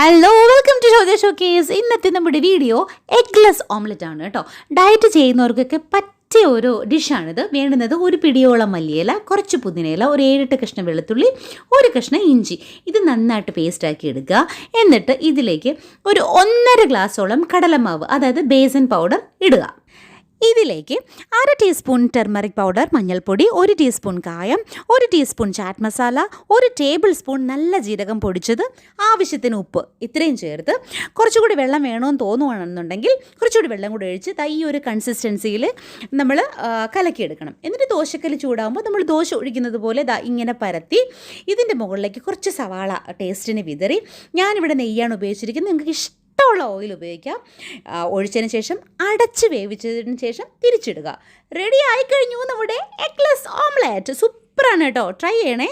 Hello welcome to ഷോജ showcase. ഇന്നത്തെ നമ്മുടെ വീഡിയോ എഗ്ലെസ് ഓംലെറ്റ് ആണ് കേട്ടോ. ഡയറ്റ് ചെയ്യുന്നവർക്കൊക്കെ പറ്റിയ ഒരു ഡിഷാണിത്. വേണ്ടുന്നത് ഒരു പിടിയോളം മല്ലിയില, കുറച്ച് പുതിനയില, ഒരു 7-8 കഷ്ണം വെളുത്തുള്ളി, ഒരു കഷ്ണം ഇഞ്ചി. ഇത് നന്നായിട്ട് പേസ്റ്റാക്കി എടുക്കുക. എന്നിട്ട് ഇതിലേക്ക് ഒരു 1.5 ഗ്ലാസോളം കടലമാവ്, അതായത് ബേസൻ പൗഡർ ഇടുക. ഇതിലേക്ക് 1/2 ടീസ്പൂൺ ടെർമറിക് പൗഡർ, മഞ്ഞൾപ്പൊടി, 1 ടീസ്പൂൺ കായം, 1 teaspoon chat masala, 1 table spoon നല്ല ജീരകം പൊടിച്ചത്, ആവശ്യത്തിന് ഉപ്പ്, ഇത്രയും ചേർത്ത് കുറച്ചുകൂടി വെള്ളം വേണമെന്ന് തോന്നുകയാണെന്നുണ്ടെങ്കിൽ കുറച്ചുകൂടി വെള്ളം കൂടി ഒഴിച്ച് ഈ ഒരു കൺസിസ്റ്റൻസിയിൽ നമ്മൾ കലക്കിയെടുക്കണം. എന്നിട്ട് ദോശക്കല്ല് ചൂടാകുമ്പോൾ നമ്മൾ ദോശ ഒഴിക്കുന്നത് പോലെ ഇങ്ങനെ പരത്തി ഇതിൻ്റെ മുകളിലേക്ക് കുറച്ച് സവാള ടേസ്റ്റിന് വിതറി, ഞാനിവിടെ നെയ്യാണ് ഉപയോഗിച്ചിരിക്കുന്നത്. നിങ്ങൾക്ക് ഇഷ്ടമുള്ള ഓയിൽ ഉപയോഗിക്കാം. ഒഴിച്ചതിന് ശേഷം അടച്ച് വേവിച്ചതിന് ശേഷം തിരിച്ചിടുക. റെഡി ആയിക്കഴിഞ്ഞു നമ്മുടെ എഗ്ലെസ് ഓംലെറ്റ്. സൂപ്പറാണ് കേട്ടോ, ട്രൈ ചെയ്യണേ.